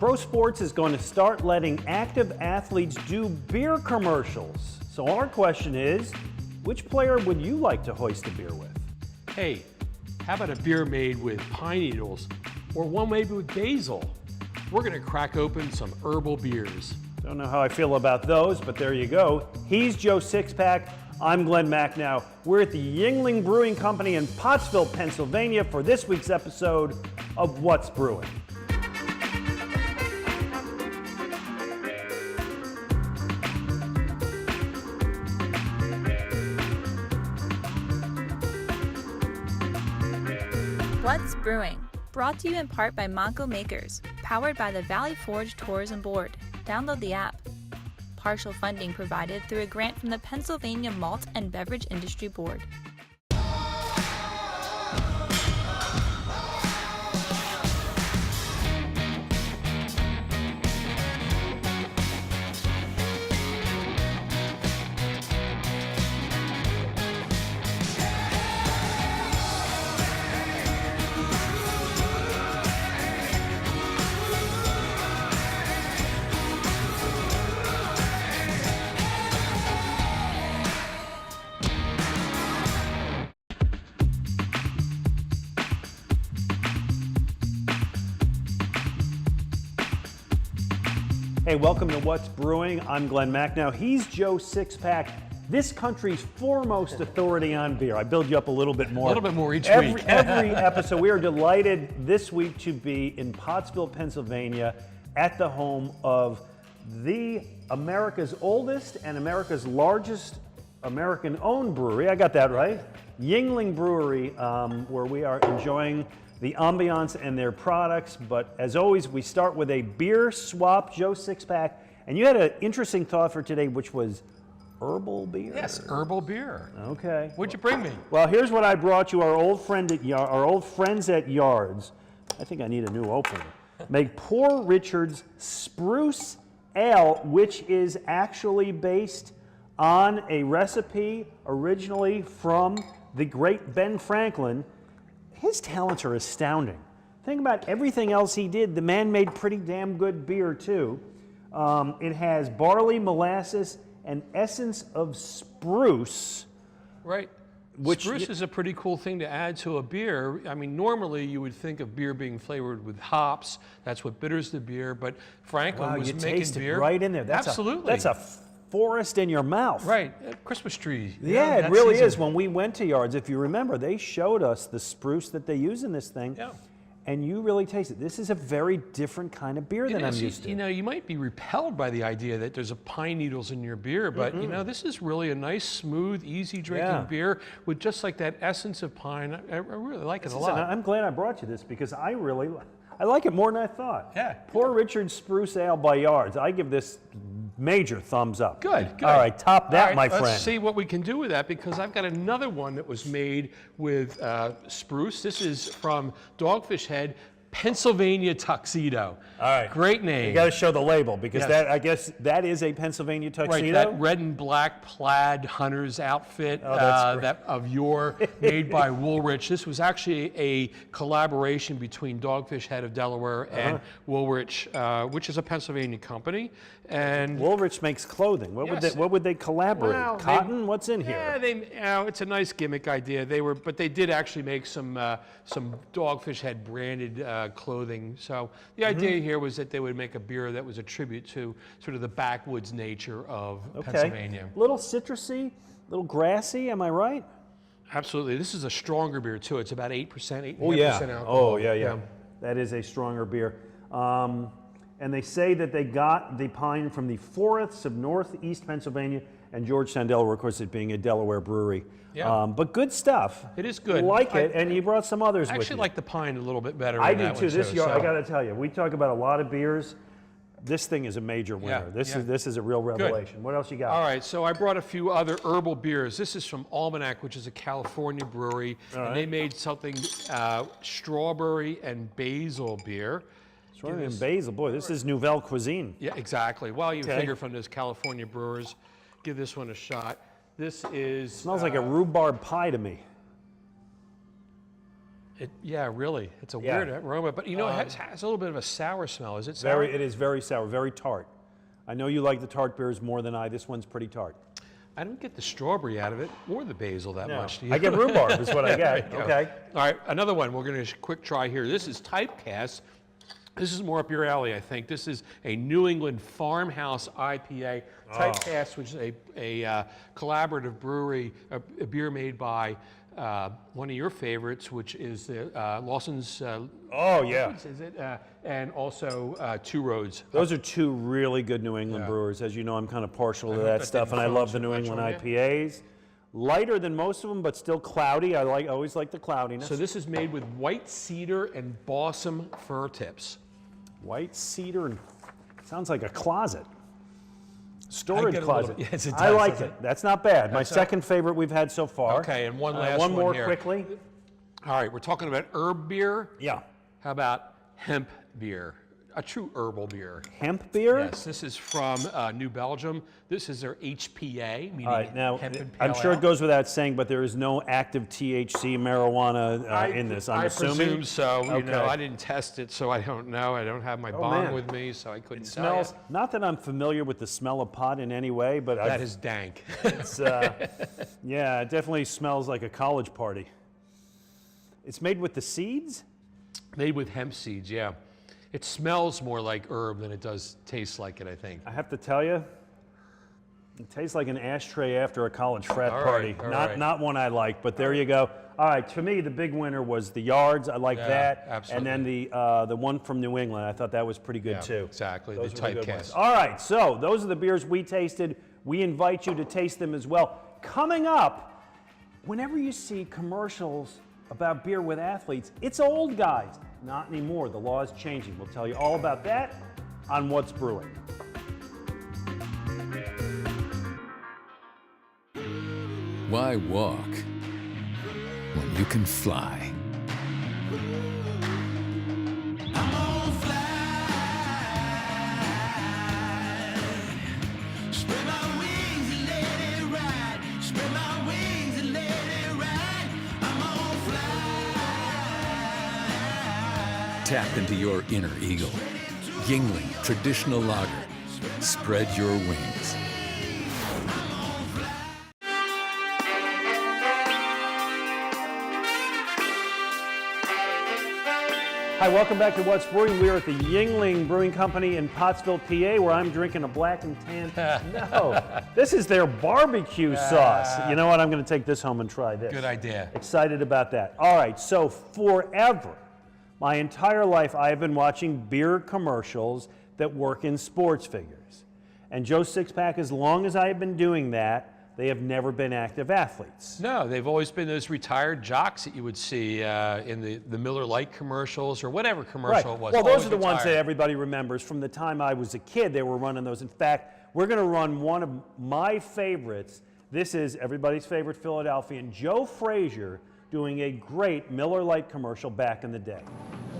Pro Sports is going to start letting active athletes do beer commercials. So our question is, which player would you like to hoist a beer with? Hey, how about a beer made with pine needles or one made with basil? We're going to crack open some herbal beers. Don't know how I feel about those, but there you go. He's Joe Sixpack. I'm Glen Macnow. We're at the Yuengling Brewing Company in Pottsville, Pennsylvania for this week's episode of What's Brewing. What's Brewing? Brought to you in part by Monco Makers, powered by the Valley Forge Tourism Board. Download the app. Partial funding provided through a grant from the Pennsylvania Malt and Beverage Industry Board. Hey, welcome to What's Brewing. I'm Glen Macnow. He's Joe Sixpack, this country's foremost authority on beer. I build you up a little bit more. A little bit more each week. Every episode. We are delighted this week to be in Pottsville, Pennsylvania, at the home of the America's oldest and America's largest American-owned brewery. I got that right. Yuengling Brewery, where we are enjoying the ambiance and their products, but as always, we start with a beer swap. Joe Sixpack, and you had an interesting thought for today, which was herbal beer. Yes, herbal beer. Okay. What'd you bring me? Well, here's what I brought you. Our old friends at Yards. I think I need a new opener. Make Poor Richard's Spruce Ale, which is actually based on a recipe originally from the great Ben Franklin. His talents are astounding. Think about everything else he did. The man made pretty damn good beer too. It has barley, molasses, and essence of spruce. Right. Spruce is a pretty cool thing to add to a beer. I mean, normally you would think of beer being flavored with hops. That's what bitters the beer. But Franklin was making taste beer it right in there. Absolutely. That's a forest in your mouth. Right, Christmas tree. Yeah, it really is. When we went to Yards, if you remember, they showed us the spruce that they use in this thing. Yeah. And you really taste it. This is a very different kind of beer than I'm used to. You know, you might be repelled by the idea that there's a pine needles in your beer, but you know, this is really a nice, smooth, easy drinking beer with just like that essence of pine. I really like it a lot. I'm glad I brought you this because I like it more than I thought. Yeah. Poor Richard's Spruce Ale by Yards. I give this major thumbs up. Good. All right, top that, All right, my friend. Let's see what we can do with that because I've got another one that was made with spruce. This is from Dogfish Head, Pennsylvania Tuxedo. All right. Great name. You got to show the label because I guess that is a Pennsylvania tuxedo. Right, that red and black plaid hunter's outfit that of yore made by Woolrich. This was actually a collaboration between Dogfish Head of Delaware and Woolrich, which is a Pennsylvania company. And Woolrich makes clothing. What would they collaborate? Well, Cotton? What's in here? Yeah, it's a nice gimmick idea. But they did actually make some Dogfish Head branded clothing. So the idea here was that they would make a beer that was a tribute to sort of the backwoods nature of Pennsylvania. A little citrusy, a little grassy, am I right? Absolutely. This is a stronger beer too. It's about 8%, 8.5% alcohol. Oh, yeah. That is a stronger beer. And they say that they got the pine from the forests of northeast Pennsylvania and Georgetown, Delaware, of course, it being a Delaware brewery. Yeah. But good stuff. It is good. Like it, and you brought some others with you. I actually like the pine a little bit better. I do too. I got to tell you, we talk about a lot of beers. This thing is a major winner. This is a real revelation. Good. What else you got? All right, so I brought a few other herbal beers. This is from Almanac, which is a California brewery, and they made something strawberry and basil beer. Strawberry and basil, boy, this is nouvelle cuisine. Yeah, exactly. Well, you figure from those California brewers, give this one a shot. This is... Smells like a rhubarb pie to me. Yeah, really. It's a weird aroma, but you know, it has a little bit of a sour smell. Is it sour? It is very sour, very tart. I know you like the tart beers more than I. This one's pretty tart. I don't get the strawberry out of it or the basil that much. Do you? I get rhubarb is what I get. Okay. All right, another one. We're going to quick try here. This is Typecast. This is more up your alley, I think. This is a New England farmhouse IPA. Typecast, which is a collaborative brewery, a beer made by one of your favorites, which is Lawson's. Is it? And also Two Roads. Those are two really good New England brewers. As you know, I'm kind of partial to that stuff, and I love the New England IPAs. Lighter than most of them, but still cloudy. I always like the cloudiness. So this is made with white cedar and balsam fir tips. White cedar and sounds like a closet. Storage closet. Yes, it does, I like it. That's not bad. My second favorite we've had so far. Okay, and one last one more here. quickly. All right, we're talking about herb beer. Yeah. How about hemp beer? A true herbal beer. Hemp beer? Yes, this is from New Belgium. This is their HPA, meaning All right, now, hemp and pale I'm sure ale. it goes without saying, but there is no active THC marijuana in this, I'm assuming. I presume so. Okay. You know, I didn't test it, so I don't know. I don't have my bong man. with me, so I couldn't tell Smells, you. not that I'm familiar with the smell of pot in any way, but That is dank. it's, yeah, it definitely smells like a college party. It's made with the seeds? Made with hemp seeds, yeah. It smells more like herb than it does taste like it, I think. I have to tell you, it tastes like an ashtray after a college frat All party. right. Not one I like, but there you go. All right, to me, the big winner was the Yards. I like that. Absolutely. And then the one from New England, I thought that was pretty good too. Exactly, Those the were good ones. Typecast. All right, so those are the beers we tasted. We invite you to taste them as well. Coming up, whenever you see commercials about beer with athletes, it's old guys. Not anymore. The law is changing. We'll tell you all about that on What's Brewing. Why walk when you can fly? Tap into your inner eagle. Yuengling Traditional Lager. Spread your wings. Hi, welcome back to What's Brewing. We are at the Yuengling Brewing Company in Pottsville, PA, where I'm drinking a black and tan. No, this is their barbecue sauce. You know what? I'm going to take this home and try this. Good idea. Excited about that. All right, so forever, my entire life, I have been watching beer commercials that work in sports figures. And Joe Sixpack, as long as I have been doing that, they have never been active athletes. No, they've always been those retired jocks that you would see in the Miller Lite commercials or whatever commercial it was. Well, those Always are the ones that retired. everybody remembers. From the time I was a kid, they were running those. In fact, we're going to run one of my favorites. This is everybody's favorite Philadelphian, Joe Frazier, doing a great Miller Lite commercial back in the day.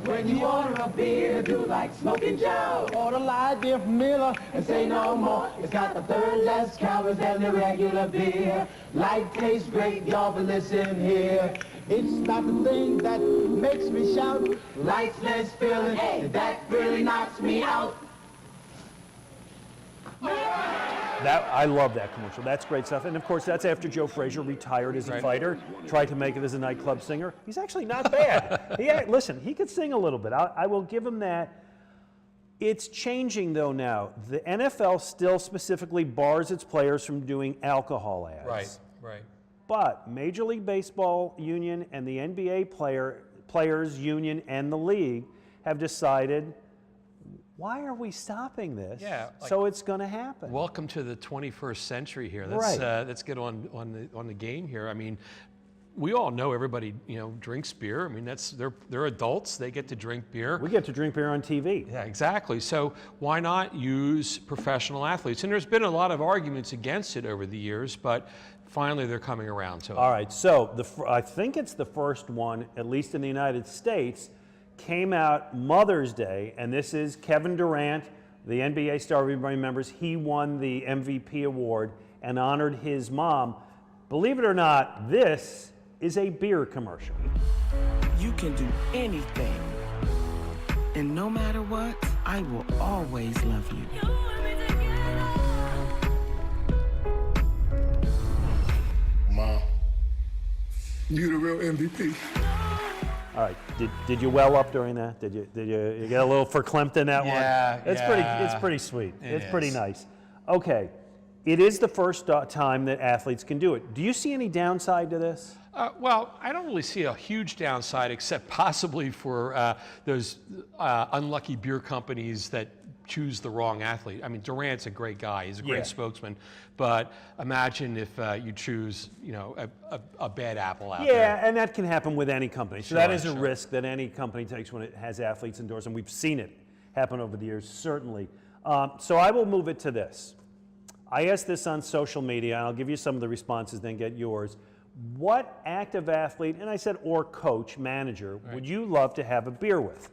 When you order a beer, do like Smoking Joe. Order light beer from Miller and say no more. It's got the third less calories than the regular beer. Light tastes great, y'all, but listen here. It's not the thing that makes me shout. Light's less filling, and that really knocks me out. I love that commercial. That's great stuff. And of course, that's after Joe Frazier retired as a fighter, tried to make it as a nightclub singer. He's actually not bad. Listen, he could sing a little bit. I will give him that. It's changing though now. The NFL still specifically bars its players from doing alcohol ads. Right. But Major League Baseball Union and the NBA Players Union and the league have decided, why are we stopping this? Yeah, So it's going to happen. Welcome to the 21st century here. Right. Let's get on the game here. I mean, we all know everybody drinks beer. I mean, they're adults. They get to drink beer. We get to drink beer on TV. Yeah, exactly. So why not use professional athletes? And there's been a lot of arguments against it over the years, but finally they're coming around to it. All right, so I think it's the first one, at least in the United States, came out Mother's Day, and this is Kevin Durant, the NBA star everybody remembers. He won the MVP award and honored his mom. Believe it or not, this is a beer commercial. you can do anything. And no matter what, I will always love you. Mom, you the real MVP. All right, did you well up during that? Did you get a little verklempt in that one? Yeah, It's pretty sweet. It's pretty is. nice. Okay, it is the first time that athletes can do it. Do you see any downside to this? Well, I don't really see a huge downside, except possibly for those unlucky beer companies that choose the wrong athlete. I mean, Durant's a great guy; he's a great spokesman. But imagine if you choose, a bad apple out there. Yeah, and that can happen with any company. So Sure, that is a sure. risk that any company takes when it has athletes endorsed, and we've seen it happen over the years, certainly. So I will move it to this. I asked this on social media, and I'll give you some of the responses, then get yours. What active athlete, and I said or coach, manager, would you love to have a beer with?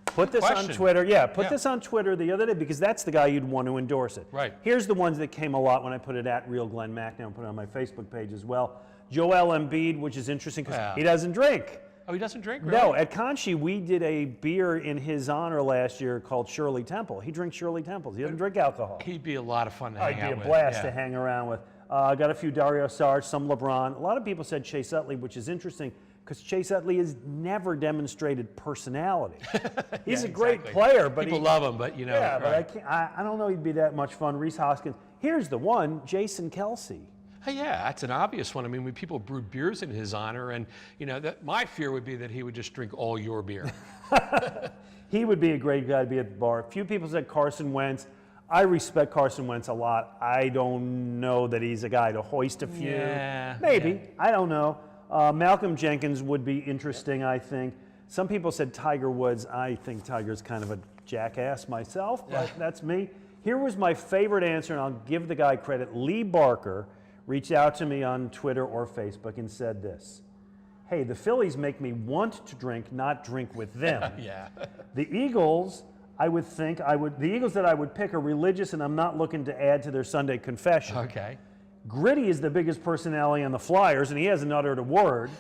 Put this on question. Twitter. Yeah, put this on Twitter the other day because that's the guy you'd want to endorse it. Right. Here's the ones that came a lot when I put it at Real Glenn Mack. Now I put it on my Facebook page as well. Joel Embiid, which is interesting because he doesn't drink. Oh, he doesn't drink? Really? No, at Conchi, we did a beer in his honor last year called Shirley Temple. He drinks Shirley Temples. He doesn't drink alcohol. He'd be a lot of fun to hang out It'd with. be a blast yeah. to hang around with. Got a few Dario Saric, some LeBron. A lot of people said Chase Utley, which is interesting because Chase Utley has never demonstrated personality. He's a great exactly. player, but people love him, but yeah, but right. I don't know he'd be that much fun. Reese Hoskins. Here's the one, Jason Kelsey. Hey, yeah, that's an obvious one. I mean, when people brewed beers in his honor, and that my fear would be that he would just drink all your beer. He would be a great guy to be at the bar. A few people said Carson Wentz. I respect Carson Wentz a lot. I don't know that he's a guy to hoist a few. Yeah, Maybe. yeah. I don't know. Malcolm Jenkins would be interesting, I think. Some people said Tiger Woods. I think Tiger's kind of a jackass myself, but that's me. Here was my favorite answer, and I'll give the guy credit. Lee Barker reached out to me on Twitter or Facebook and said this. Hey, the Phillies make me want to drink, not drink with them. Yeah. The Eagles, the Eagles that I would pick are religious, and I'm not looking to add to their Sunday confession. Okay. Gritty is the biggest personality on the Flyers, and he hasn't uttered a word.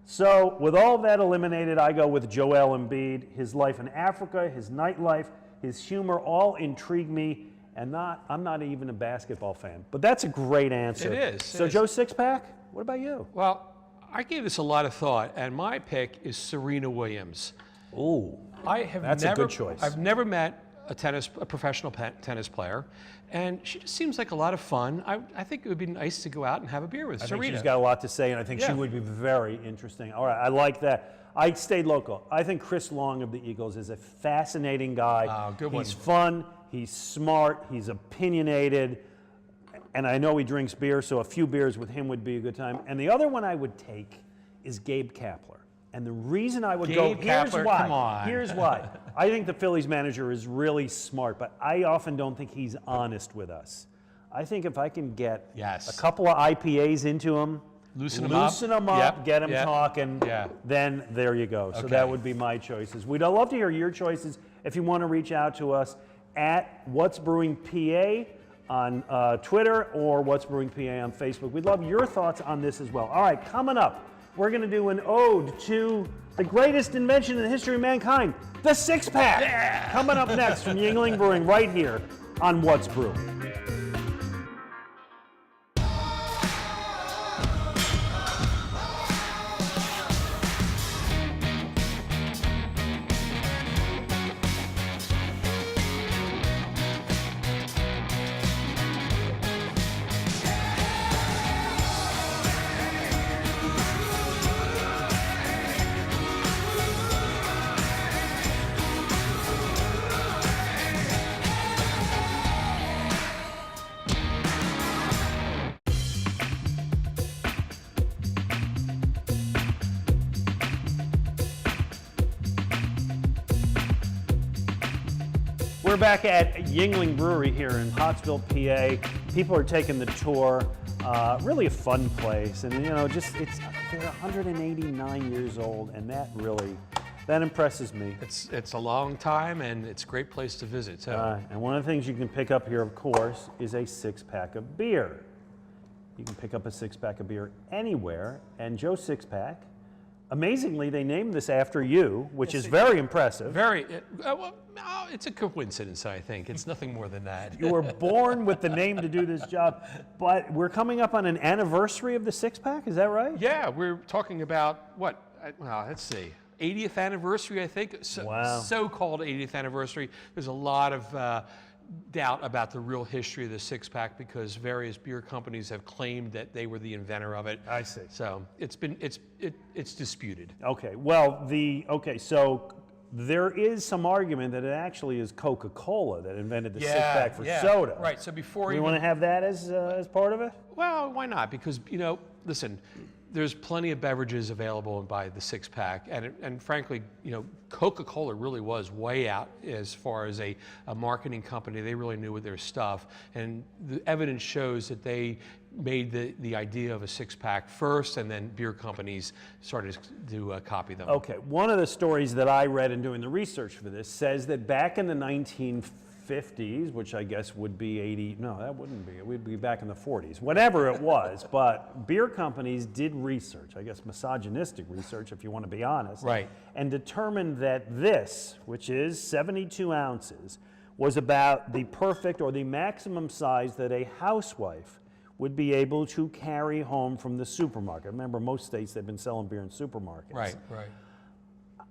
So with all that eliminated, I go with Joel Embiid. His life in Africa, his nightlife, his humor all intrigue me, and I'm not even a basketball fan. But that's a great answer. It is. So Joe Sixpack, what about you? Well, I gave this a lot of thought, and my pick is Serena Williams. Ooh, that's a good choice. I've never met a professional tennis player, and she just seems like a lot of fun. I think it would be nice to go out and have a beer with I Serena. think she's got a lot to say, and I think she would be very interesting. All right, I like that. I stayed local. I think Chris Long of the Eagles is a fascinating guy. Oh, good one. He's fun, he's smart, he's opinionated, and I know he drinks beer, so a few beers with him would be a good time. And the other one I would take is Gabe Kapler. And the reason I would go, here's Kapler, why. come on. Here's why. I think the Phillies manager is really smart, but I often don't think he's honest with us. I think if I can get a couple of IPAs into him, loosen him up, Yep, get him yep. talking, then there you go. So that would be my choices. We'd love to hear your choices. If you want to reach out to us at What's Brewing PA on Twitter or What's Brewing PA on Facebook. We'd love your thoughts on this as well. All right, coming up, we're going to do an ode to the greatest invention in the history of mankind, the six-pack. Yeah. Coming up next from Yuengling Brewing right here on What's Brewing. We're back at Yuengling Brewery here in Pottsville, PA. People are taking the tour. Really a fun place, and they're 189 years old, and that impresses me. It's a long time, and it's a great place to visit too. And one of the things you can pick up here, of course, is a six-pack of beer. You can pick up a six-pack of beer anywhere, and Joe Sixpack Amazingly, they named this after you, which is very impressive. It's a coincidence, I think. It's nothing more than that. You were born with the name to do this job, but we're coming up on an anniversary of the six-pack, is that right? Yeah, we're talking about, what, well, let's see, 80th anniversary, I think. Wow. So-called 80th anniversary. There's a lot of doubt about the real history of the six-pack because various beer companies have claimed that they were the inventor of it. I see. So it's disputed. Okay, well, so there is some argument that it actually is Coca-Cola that invented the six-pack for soda. Right, so before you want to have that as part of it? Well, why not? Because, listen, there's plenty of beverages available by the six-pack, and frankly, Coca-Cola really was way out as far as a marketing company. They really knew their stuff, and the evidence shows that they made the idea of a six-pack first, and then beer companies started to copy them. Okay, one of the stories that I read in doing the research for this says that back in the 1950s, which I guess would be 80, no, that wouldn't be, it would be back in the 40s, whatever it was, but beer companies did research, I guess misogynistic research if you want to be honest, right, and determined that this, which is 72 ounces, was about the perfect or the maximum size that a housewife would be able to carry home from the supermarket. Remember, most states, they've been selling beer in supermarkets. Right.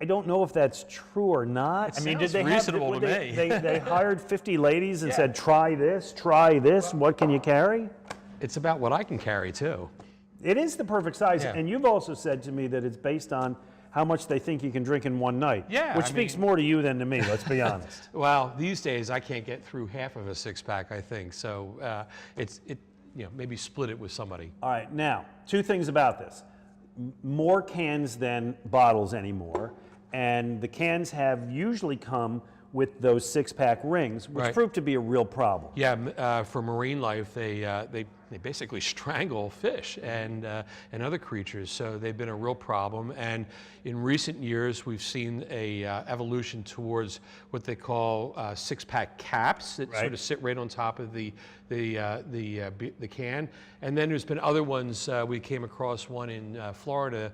I don't know if that's true or not. It sounds reasonable to me. They hired 50 ladies and said, try this, what can you carry? It's about what I can carry too. It is the perfect size, Yeah. and you've also said to me that it's based on how much they think you can drink in one night. Yeah, which speaks more to you than to me, let's be honest. Well, these days I can't get through half of a six-pack, I think, so maybe split it with somebody. All right, now, two things about this. More cans than bottles anymore, and the cans have usually come with those six-pack rings, which proved to be a real problem. Yeah, for marine life, they basically strangle fish and other creatures, so they've been a real problem. And in recent years, we've seen a evolution towards what they call six-pack caps that sort of sit right on top of the can. And then there's been other ones. We came across one in Florida,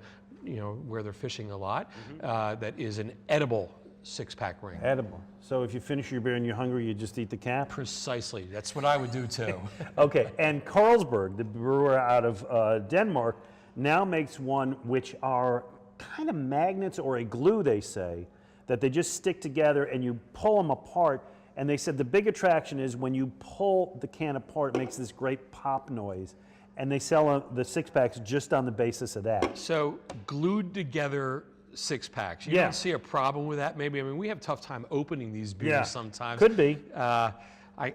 where they're fishing a lot. That is an edible six-pack ring. Edible. So if you finish your beer and you're hungry, you just eat the cap? Precisely. That's what I would do too. Okay, and Carlsberg, the brewer out of Denmark, now makes one which are kind of magnets or a glue, they say, that they just stick together and you pull them apart. And they said the big attraction is when you pull the can apart, it makes this great pop noise. And they sell the six-packs just on the basis of that. So glued together six-packs. You don't see a problem with that, maybe? I mean, we have a tough time opening these beers sometimes. Could be. I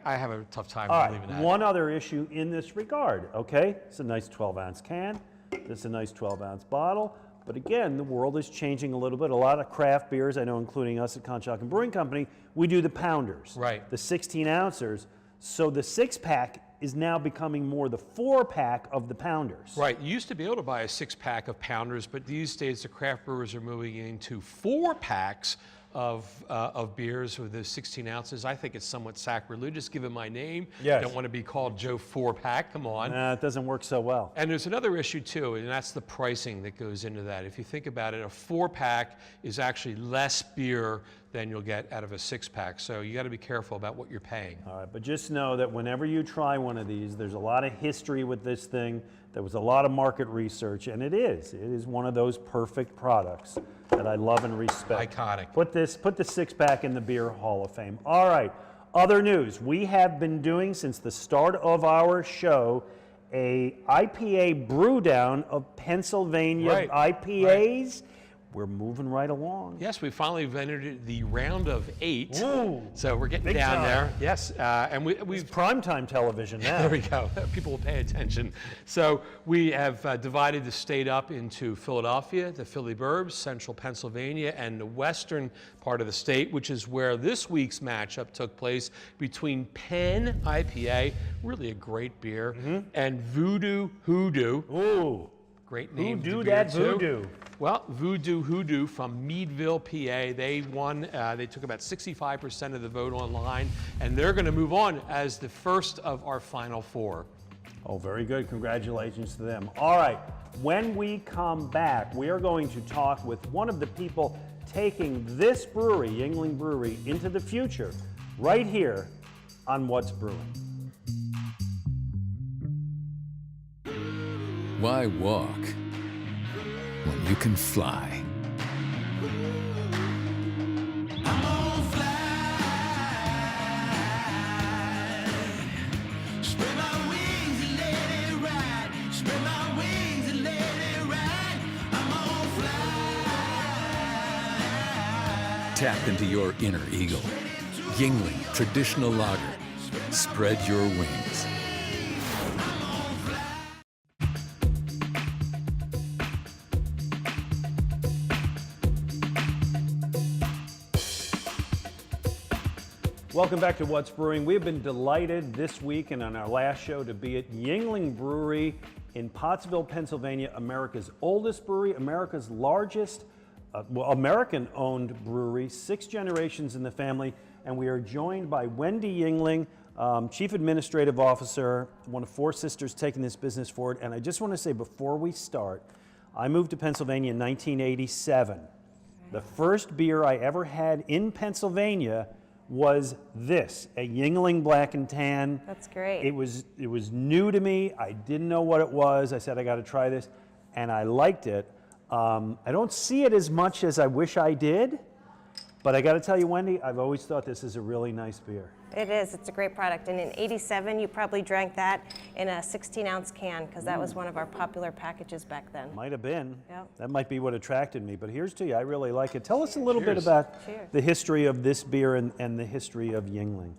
have a tough time believing that. One other issue in this regard, okay? It's a nice 12-ounce can. This is a nice 12-ounce bottle. But again, the world is changing a little bit. A lot of craft beers, I know including us at Conshohocken Brewing Company, we do the pounders. Right. The 16-ouncers. So the six-pack is now becoming more the 4-pack of the pounders. Right. You used to be able to buy a 6-pack of pounders, but these days the craft brewers are moving into 4-packs of beers with the 16 ounces. I think it's somewhat sacrilegious given my name. Yes. Don't want to be called Joe 4-pack. Come on. It doesn't work so well. And there's another issue too, and that's the pricing that goes into that. If you think about it, a 4-pack is actually less beer than you'll get out of a 6-pack. So you got to be careful about what you're paying. All right, but just know that whenever you try one of these, there's a lot of history with this thing. There was a lot of market research, and it is one of those perfect products that I love and respect. Iconic. Put the 6-pack in the Beer Hall of Fame. All right, other news. We have been doing since the start of our show a IPA brew down of Pennsylvania IPAs. We're moving right along. Yes, we finally entered the round of 8. Ooh, so we're getting down there. Yes, and we've primetime television now. There we go. People will pay attention. So we have divided the state up into Philadelphia, the Philly Burbs, Central Pennsylvania, and the western part of the state, which is where this week's matchup took place between Penn IPA, really a great beer, and Voodoo Hoodoo. Ooh. Great name. Who do that voodoo? Well, Voodoo Hoodoo from Meadville, PA. They won. They took about 65% of the vote online, and they're going to move on as the first of our final 4. Oh, very good. Congratulations to them. All right, when we come back, we are going to talk with one of the people taking this brewery, Yuengling Brewery, into the future, right here on What's Brewing. Why walk when you can fly? Tap into your inner eagle. Yuengling Traditional Lager. Spread your wings. Welcome back to What's Brewing. We've been delighted this week and on our last show to be at Yuengling Brewery in Pottsville, Pennsylvania, America's oldest brewery, America's largest, American-owned brewery, 6 generations in the family, and we are joined by Wendy Yuengling, Chief Administrative Officer, one of 4 sisters taking this business forward. And I just want to say before we start, I moved to Pennsylvania in 1987. The first beer I ever had in Pennsylvania was this, a Yuengling Black and Tan. That's great. It was new to me. I didn't know what it was. I said, I got to try this, and I liked it. I don't see it as much as I wish I did, but I got to tell you, Wendy, I've always thought this is a really nice beer. It is. It's a great product. And in '87, you probably drank that in a 16-ounce can because that was one of our popular packages back then. Might have been. Yep. That might be what attracted me. But here's to you. I really like it. Tell us a little bit Cheers. about Cheers. the history of this beer and the history of Yuengling.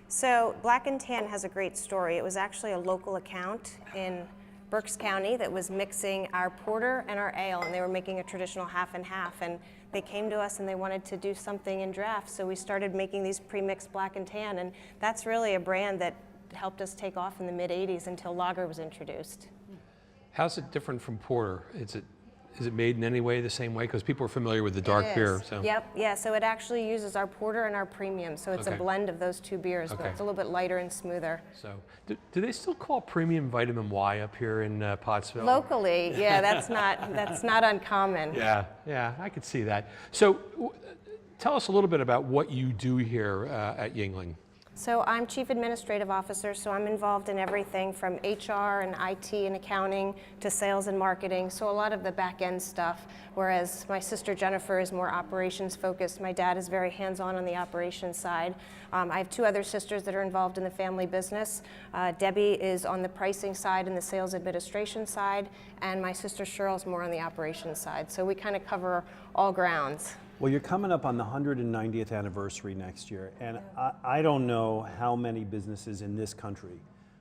So Black and Tan has a great story. It was actually a local account in Berks County that was mixing our porter and our ale, and they were making a traditional half and half. And they came to us and they wanted to do something in draft, so we started making these pre-mixed Black and Tan, and that's really a brand that helped us take off in the mid-'80s until lager was introduced. How's it different from porter? Is it made in any way the same way? Because people are familiar with the dark beer. So. Yep, yeah, so it actually uses our porter and our premium, so it's Okay. a blend of those 2 beers, but Okay. it's a little bit lighter and smoother. So, do they still call premium vitamin Y up here in Pottsville? Locally, yeah, that's not uncommon. Yeah, I could see that. So, tell us a little bit about what you do here at Yuengling. So I'm Chief Administrative Officer, so I'm involved in everything from HR and IT and accounting to sales and marketing, so a lot of the back end stuff, whereas my sister Jennifer is more operations focused. My dad is very hands-on on the operations side. I have 2 other sisters that are involved in the family business. Debbie is on the pricing side and the sales administration side, and my sister Cheryl's more on the operations side, so we kind of cover all grounds. Well, you're coming up on the 190th anniversary next year, and I don't know how many businesses in this country,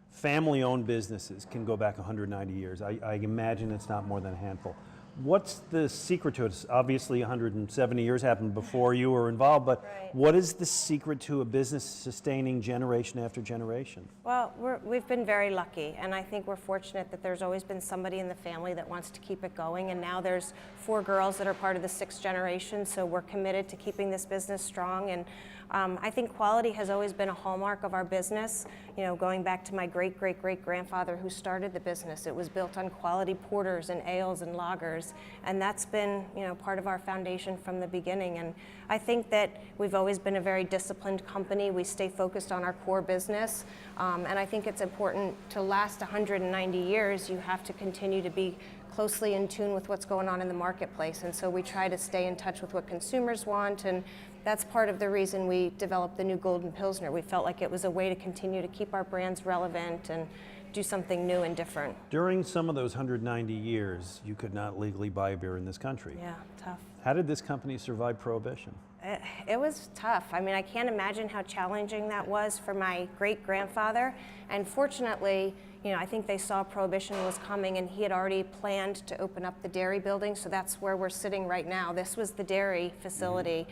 family-owned businesses, can go back 190 years. I imagine it's not more than a handful. What's the secret to it? Obviously, 170 years happened before you were involved, but Right. What is the secret to a business sustaining generation after generation? Well, we've been very lucky, and I think we're fortunate that there's always been somebody in the family that wants to keep it going, and now there's 4 girls that are part of the 6th generation, so we're committed to keeping this business strong, and I think quality has always been a hallmark of our business. You know, going back to my great-great-great-grandfather who started the business, it was built on quality porters and ales and lagers, and that's been, you know, part of our foundation from the beginning. And I think that we've always been a very disciplined company. We stay focused on our core business, and I think it's important to last 190 years. You have to continue to be closely in tune with what's going on in the marketplace, and so we try to stay in touch with what consumers want, and that's part of the reason we developed the new Golden Pilsner. We felt like it was a way to continue to keep our brands relevant and do something new and different. During some of those 190 years, you could not legally buy beer in this country. Yeah, tough. How did this company survive Prohibition? It was tough. I mean, I can't imagine how challenging that was for my great-grandfather. And fortunately, you know, I think they saw Prohibition was coming, and he had already planned to open up the dairy building, so that's where we're sitting right now. This was the dairy facility,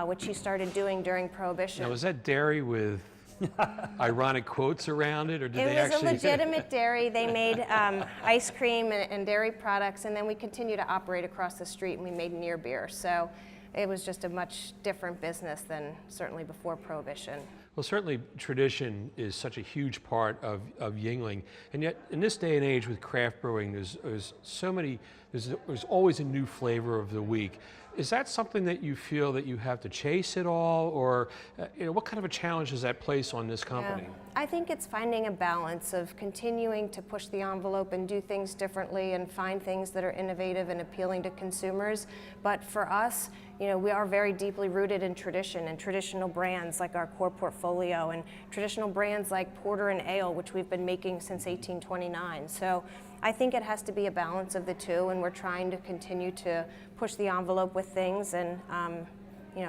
which he started doing during Prohibition. Now, was that dairy with ironic quotes around it, or did they It was actually? a legitimate dairy. They made ice cream and dairy products, and then we continued to operate across the street, and we made near beer. So it was just a much different business than certainly before Prohibition. Well, certainly tradition is such a huge part of Yuengling, and yet in this day and age with craft brewing, there's so many, there's always a new flavor of the week. Is that something that you feel that you have to chase it all, or what kind of a challenge does that place on this company? Yeah. I think it's finding a balance of continuing to push the envelope and do things differently and find things that are innovative and appealing to consumers. But for us, we are very deeply rooted in tradition and traditional brands like our core portfolio and traditional brands like porter and ale, which we've been making since 1829. So I think it has to be a balance of the two, and we're trying to continue to push the envelope with things and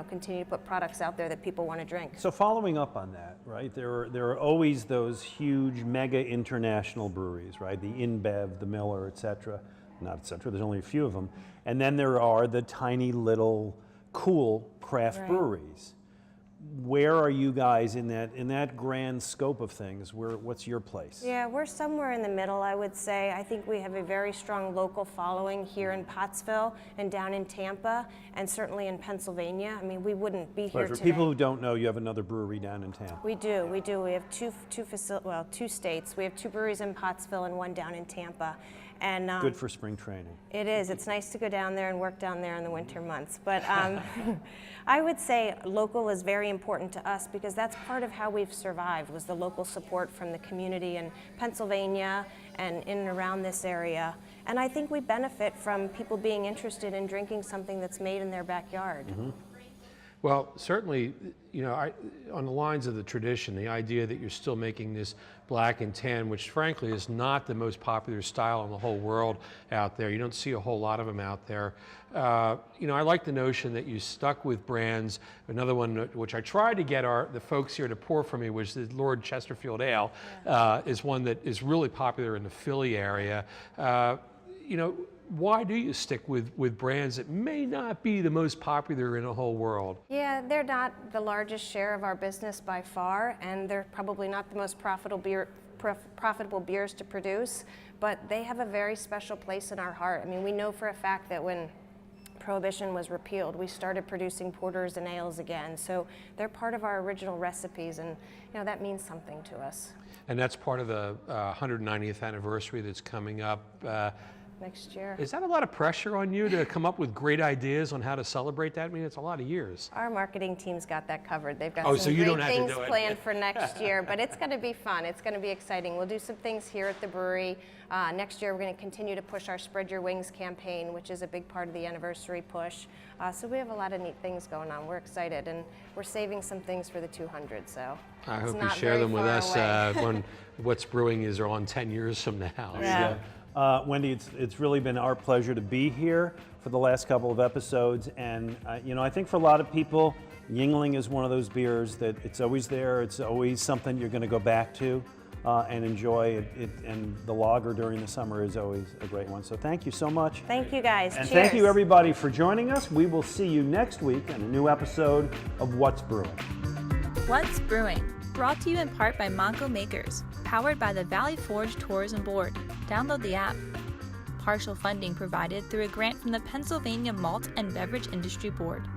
continue to put products out there that people want to drink. So following up on that, right, there are always those huge mega international breweries, right, the InBev, the Miller, et cetera. Not et cetera, there's only a few of them. And then there are the tiny little cool craft breweries. Where are you guys in that grand scope of things? What's your place? Yeah, we're somewhere in the middle, I would say. I think we have a very strong local following here in Pottsville and down in Tampa, and certainly in Pennsylvania. I mean, we wouldn't be here For today. people who don't know, you have another brewery down in Tampa. We do. We have two states. We have 2 breweries in Pottsville and 1 down in Tampa. And good for spring training. It is. It's nice to go down there and work down there in the winter months. But I would say local is very important to us because that's part of how we've survived, was the local support from the community in Pennsylvania and in and around this area. And I think we benefit from people being interested in drinking something that's made in their backyard. Mm-hmm. Well, certainly, on the lines of the tradition, the idea that you're still making this black and tan, which frankly is not the most popular style in the whole world out there. You don't see a whole lot of them out there. I like the notion that you stuck with brands. Another one which I tried to get the folks here to pour for me was the Lord Chesterfield Ale, is one that is really popular in the Philly area. Why do you stick with brands that may not be the most popular in the whole world? Yeah, they're not the largest share of our business by far, and they're probably not the most profitable beers to produce, but they have a very special place in our heart. I mean, we know for a fact that when Prohibition was repealed, we started producing porters and ales again. So they're part of our original recipes, and that means something to us. And that's part of the 190th anniversary that's coming up next year. Is that a lot of pressure on you to come up with great ideas on how to celebrate that? I mean, it's a lot of years. Our marketing team's got that covered. They've got so you great don't have things to do it. planned for next year, but it's going to be fun. It's going to be exciting. We'll do some things here at the brewery. Next year, we're going to continue to push our Spread Your Wings campaign, which is a big part of the anniversary push. So we have a lot of neat things going on. We're excited, and we're saving some things for the 200. So I hope you share them with us when What's Brewing is on 10 years from now. Yeah. Wendy, it's really been our pleasure to be here for the last couple of episodes, and I think for a lot of people, Yuengling is one of those beers that it's always there. It's always something you're going to go back to and enjoy. And the lager during the summer is always a great one. So thank you so much. Thank you, guys. And Cheers. thank you, everybody, for joining us. We will see you next week on a new episode of What's Brewing. What's Brewing? Brought to you in part by Monco Makers, powered by the Valley Forge Tourism Board. Download the app. Partial funding provided through a grant from the Pennsylvania Malt and Beverage Industry Board.